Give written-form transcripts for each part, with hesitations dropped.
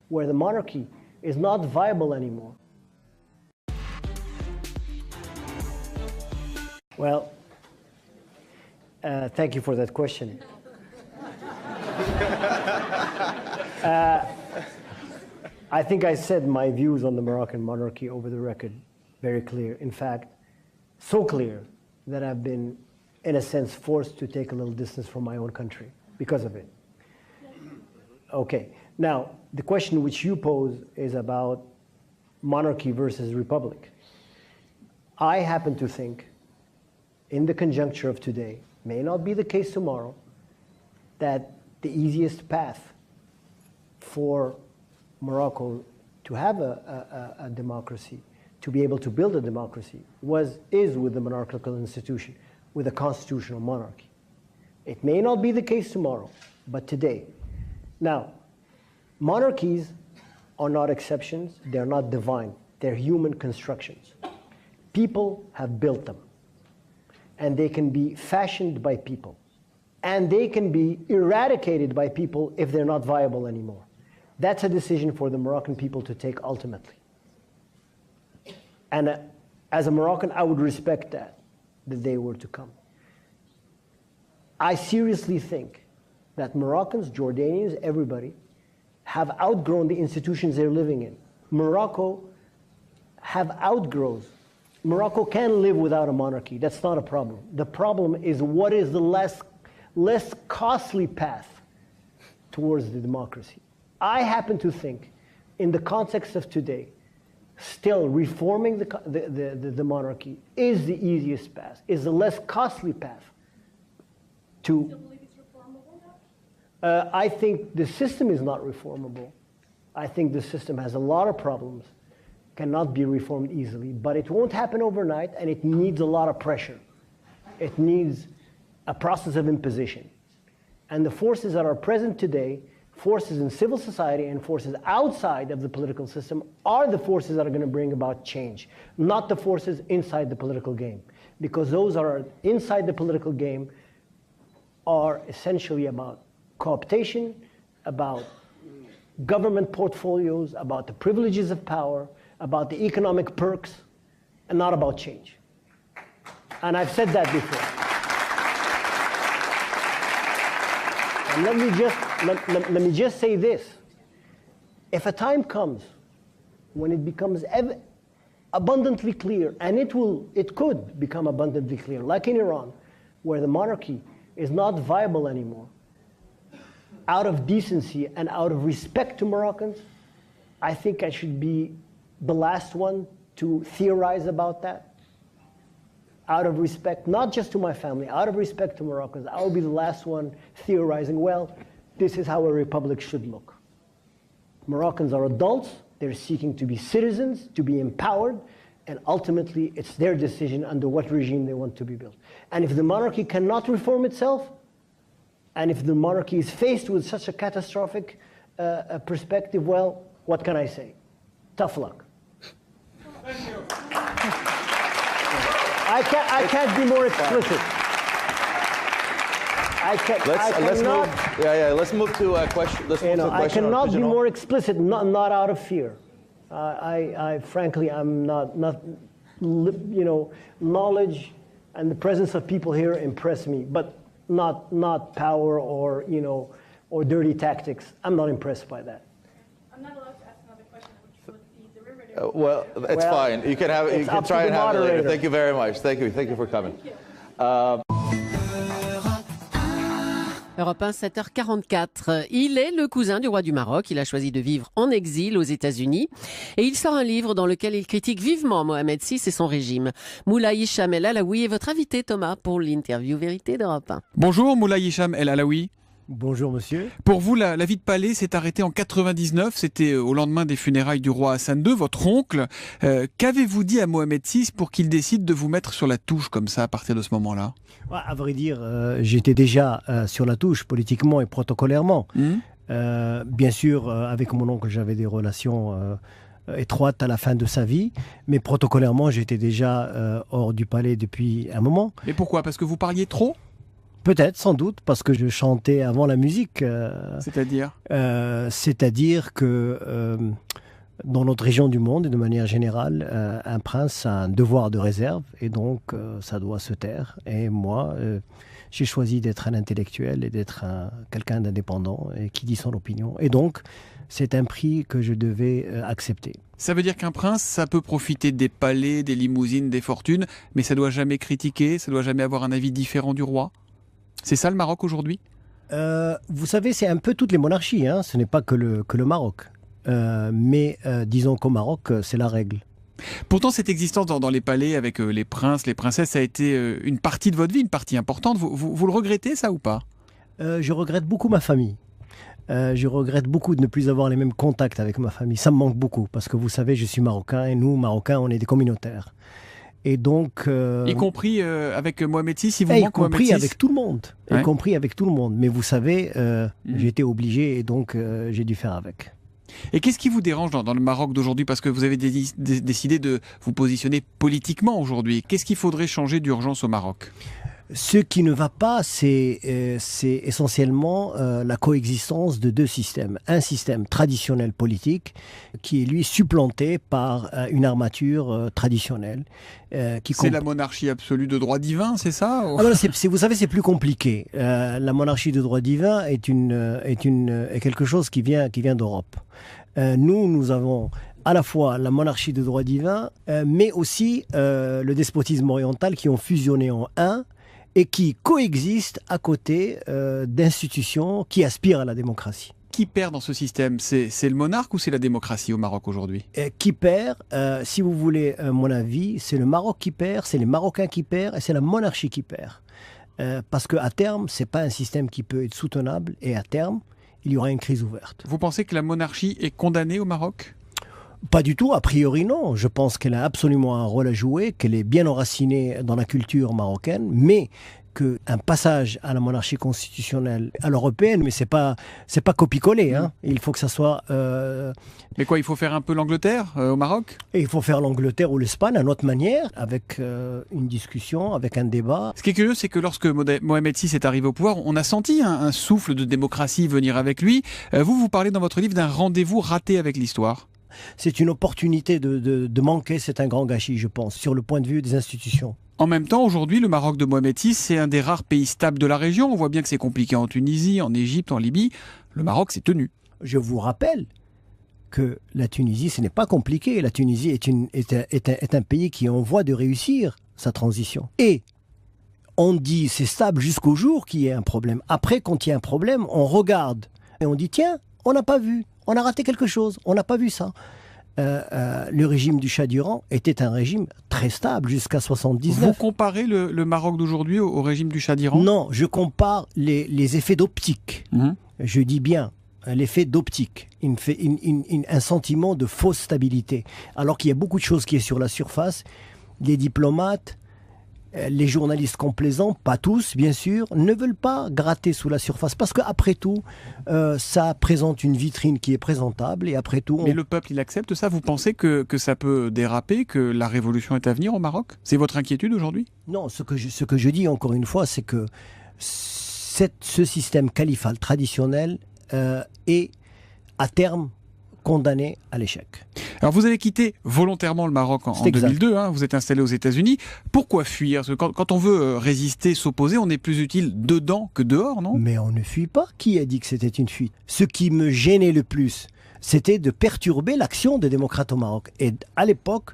where the monarchy is not viable anymore. Well, thank you for that question. I think I said my views on the Moroccan monarchy over the record very clear. In fact, so clear that I've been, in a sense, forced to take a little distance from my own country because of it. Okay, now, the question which you pose is about monarchy versus republic. I happen to think, in the conjuncture of today, may not be the case tomorrow, that the easiest path for Morocco to have a democracy, to be able to build a democracy, is with the monarchical institution, with a constitutional monarchy. It may not be the case tomorrow, but today. Now, monarchies are not exceptions, they're not divine, they're human constructions. People have built them, and they can be fashioned by people, and they can be eradicated by people if they're not viable anymore. That's a decision for the Moroccan people to take ultimately. And as a Moroccan, I would respect that, the day were to come. I seriously think that Moroccans, Jordanians, everybody, have outgrown the institutions they're living in. Morocco can live without a monarchy. That's not a problem. The problem is what is the less costly path towards the democracy. I happen to think, in the context of today, still reforming the monarchy is the easiest path, is the less costly path to... You still believe it's reformable now? I think the system is not reformable. I think the system has a lot of problems, cannot be reformed easily, but it won't happen overnight, and it needs a lot of pressure. It needs a process of imposition. And the forces that are present today, forces in civil society and forces outside of the political system, are the forces that are going to bring about change, not the forces inside the political game. Because those that are inside the political game are essentially about cooptation, about government portfolios, about the privileges of power, about the economic perks, and not about change. And I've said that before. And let me just say this. If a time comes when it becomes abundantly clear, and it could become abundantly clear, like in Iran, where the monarchy is not viable anymore, out of decency and out of respect to Moroccans, I think I should be the last one to theorize about that. Out of respect, not just to my family, out of respect to Moroccans, I will be the last one theorizing, well, this is how a republic should look. Moroccans are adults, they're seeking to be citizens, to be empowered, and ultimately it's their decision under what regime they want to be built. And if the monarchy cannot reform itself, and if the monarchy is faced with such a catastrophic perspective, well, what can I say? Tough luck. Thank you. I can't be more explicit. Let's move to a question. I cannot be more explicit, not out of fear. Frankly, I'm not, knowledge and the presence of people here impress me, but not power or dirty tactics. I'm not impressed by that. I'm not allowed to ask another question, which would be derivative. Well, it's fine. You can try and have it later. Thank you very much. Thank you for coming. Europe 1, 7h44. Il est le cousin du roi du Maroc. Il a choisi de vivre en exil aux États-Unis. Et il sort un livre dans lequel il critique vivement Mohamed VI et son régime. Moulay Hicham El Alaoui est votre invité, Thomas, pour l'interview Vérité d'Europe 1. Bonjour Moulay Hicham El Alaoui. Bonjour monsieur. Pour vous, la vie de palais s'est arrêtée en 99. C'était au lendemain des funérailles du roi Hassan II, votre oncle. Qu'avez-vous dit à Mohamed VI pour qu'il décide de vous mettre sur la touche comme ça à partir de ce moment-là ? À vrai dire, j'étais déjà sur la touche politiquement et protocolairement. Bien sûr, avec mon oncle, j'avais des relations étroites à la fin de sa vie, mais protocolairement, j'étais déjà hors du palais depuis un moment. Et pourquoi ? Parce que vous parliez trop ? Peut-être, sans doute, parce que je chantais avant la musique. C'est-à-dire C'est-à-dire que dans notre région du monde et de manière générale, un prince a un devoir de réserve et donc ça doit se taire. Et moi, j'ai choisi d'être un intellectuel et d'être quelqu'un d'indépendant et qui dit son opinion. Et donc, c'est un prix que je devais accepter. Ça veut dire qu'un prince, ça peut profiter des palais, des limousines, des fortunes, mais ça doit jamais critiquer, ça doit jamais avoir un avis différent du roi. C'est ça le Maroc aujourd'hui ? Vous savez, c'est un peu toutes les monarchies, hein. Ce n'est pas que le Maroc. Mais disons qu'au Maroc, c'est la règle. Pourtant, cette existence dans les palais avec les princes, les princesses, ça a été une partie de votre vie, une partie importante. Vous le regrettez, ça, ou pas ? Je regrette beaucoup ma famille. Je regrette beaucoup de ne plus avoir les mêmes contacts avec ma famille. Ça me manque beaucoup, parce que vous savez, je suis marocain, et nous, Marocains, on est des communautaires. Et donc... y compris avec Mohamed VI, si vous y manque compris Mohamed VI. avec tout le monde. Ouais. Y compris avec tout le monde. Mais vous savez, j'ai été obligé, et donc j'ai dû faire avec. Et qu'est-ce qui vous dérange dans le Maroc d'aujourd'hui ? Parce que vous avez décidé de vous positionner politiquement aujourd'hui. Qu'est-ce qu'il faudrait changer d'urgence au Maroc ? Ce qui ne va pas, c'est essentiellement la coexistence de deux systèmes. Un système traditionnel politique qui est, lui, supplanté par une armature traditionnelle. C'est la monarchie absolue de droit divin, c'est ça ? Vous savez, c'est plus compliqué. La monarchie de droit divin est quelque chose qui vient d'Europe. Nous avons à la fois la monarchie de droit divin, mais aussi le despotisme oriental qui ont fusionné en un et qui coexistent à côté d'institutions qui aspirent à la démocratie. Qui perd dans ce système ? C'est le monarque ou c'est la démocratie au Maroc aujourd'hui ? Qui perd, si vous voulez mon avis, c'est le Maroc qui perd, c'est les Marocains qui perdent et c'est la monarchie qui perd. Parce qu'à terme, ce n'est pas un système qui peut être soutenable et à terme, il y aura une crise ouverte. Vous pensez que la monarchie est condamnée au Maroc ? Pas du tout, a priori non. Je pense qu'elle a absolument un rôle à jouer, qu'elle est bien enracinée dans la culture marocaine, mais qu'un passage à la monarchie constitutionnelle à l'européenne, mais c'est pas copier-coller, hein. Il faut que ça soit... Mais quoi, il faut faire un peu l'Angleterre au Maroc ? Et il faut faire l'Angleterre ou l'Espagne à notre manière, avec une discussion, avec un débat. Ce qui est curieux, c'est que lorsque Mohamed VI est arrivé au pouvoir, on a senti un souffle de démocratie venir avec lui. Vous parlez dans votre livre d'un rendez-vous raté avec l'histoire. C'est une opportunité de manquer, c'est un grand gâchis, je pense, sur le point de vue des institutions. En même temps, aujourd'hui, le Maroc de Mohamed VI, c'est un des rares pays stables de la région. On voit bien que c'est compliqué en Tunisie, en Égypte, en Libye. Le Maroc s'est tenu. Je vous rappelle que la Tunisie, ce n'est pas compliqué. La Tunisie est un pays qui est en voie de réussir sa transition. Et on dit c'est stable jusqu'au jour qu'il y ait un problème. Après, quand il y a un problème, on regarde et on dit tiens, on n'a pas vu. On a raté quelque chose, on n'a pas vu ça. Le régime du Shah d'Iran était un régime très stable jusqu'à 1979. Vous comparez le Maroc d'aujourd'hui au régime du Shah d'Iran ? Non, je compare les effets d'optique. Je dis bien l'effet d'optique. Un sentiment de fausse stabilité. Alors qu'il y a beaucoup de choses qui sont sur la surface. Les diplomates, les journalistes complaisants, pas tous bien sûr, ne veulent pas gratter sous la surface parce qu'après tout, ça présente une vitrine qui est présentable et après tout... Mais le peuple, il accepte ça ? Vous pensez que ça peut déraper, que la révolution est à venir au Maroc ? C'est votre inquiétude aujourd'hui ? Non, ce que je dis encore une fois, c'est que ce système califal traditionnel est à terme condamné à l'échec. Alors vous avez quitté volontairement le Maroc en 2002, hein, vous êtes installé aux États-Unis. Pourquoi fuir ? Parce que quand on veut résister, s'opposer, on est plus utile dedans que dehors, non ? Mais on ne fuit pas. Qui a dit que c'était une fuite ? Ce qui me gênait le plus, c'était de perturber l'action des démocrates au Maroc. Et à l'époque,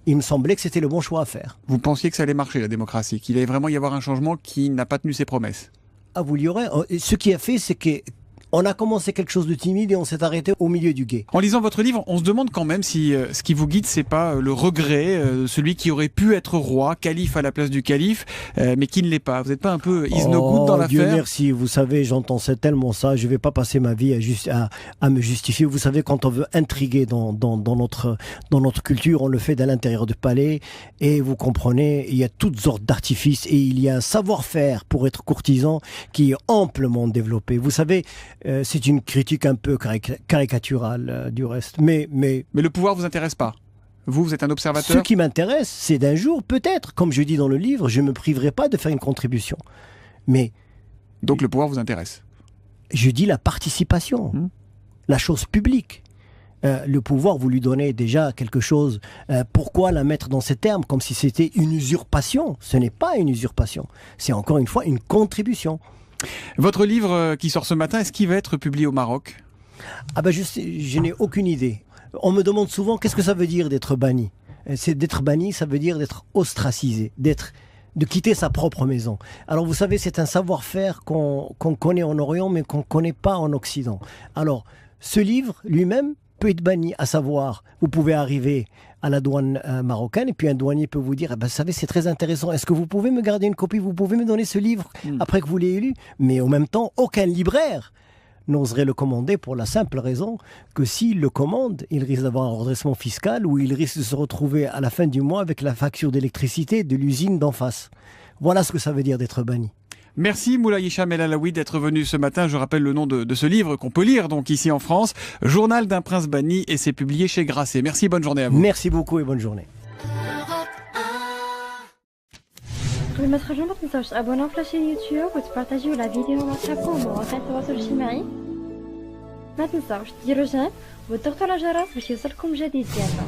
il me semblait que c'était le bon choix à faire. Vous pensiez que ça allait marcher, la démocratie, qu'il allait vraiment y avoir un changement qui n'a pas tenu ses promesses ? Ah, vous l'y aurez. Ce qui a fait, c'est que on a commencé quelque chose de timide et on s'est arrêté au milieu du gué. En lisant votre livre, on se demande quand même si ce qui vous guide, c'est pas le regret, celui qui aurait pu être roi, calife à la place du calife, mais qui ne l'est pas. Vous n'êtes pas un peu is no good dans l'affaire ? Dieu merci, vous savez, j'entends tellement ça, je ne vais pas passer ma vie à me justifier. Vous savez, quand on veut intriguer dans notre culture, on le fait de l'intérieur du palais, et vous comprenez, il y a toutes sortes d'artifices, et il y a un savoir-faire pour être courtisan qui est amplement développé. Vous savez, c'est une critique un peu caricaturale du reste. Mais le pouvoir vous intéresse pas ? Vous êtes un observateur ? Ce qui m'intéresse, c'est d'un jour, peut-être, comme je dis dans le livre, je ne me priverai pas de faire une contribution. Mais Donc le pouvoir vous intéresse? Je dis la participation, la chose publique. Le pouvoir, vous lui donnez déjà quelque chose. Pourquoi la mettre dans ces termes comme si c'était une usurpation? Ce n'est pas une usurpation. C'est encore une fois une contribution. Votre livre qui sort ce matin, est-ce qu'il va être publié au Maroc? Ah ben je n'ai aucune idée. On me demande souvent qu'est-ce que ça veut dire d'être banni. D'être banni, ça veut dire d'être ostracisé, de quitter sa propre maison. Alors vous savez, c'est un savoir-faire qu'on connaît en Orient, mais qu'on ne connaît pas en Occident. Alors, ce livre lui-même peut être banni, à savoir, vous pouvez arriver à la douane marocaine, et puis un douanier peut vous dire, ah ben, vous savez, c'est très intéressant, est-ce que vous pouvez me garder une copie, vous pouvez me donner ce livre après que vous l'ayez lu? Mais en même temps, aucun libraire n'oserait le commander pour la simple raison que s'il le commande, il risque d'avoir un redressement fiscal ou il risque de se retrouver à la fin du mois avec la facture d'électricité de l'usine d'en face. Voilà ce que ça veut dire d'être banni. Merci Moulay Hicham El Alaoui d'être venu ce matin. Je rappelle le nom de ce livre qu'on peut lire donc ici en France, Journal d'un prince banni, et c'est publié chez Grasset. Merci, bonne journée à vous. Merci beaucoup et bonne journée. قبل ما تخرجوا ما تنساوش تابوناو في لاشين يوتيوب وتبارطاجيو لا فيديو مع صحابكم ومواقع التواصل الاجتماعي. ما تنساوش ديروا جيم وتضغطوا على الجرس باش يوصلكم جديد ديالنا.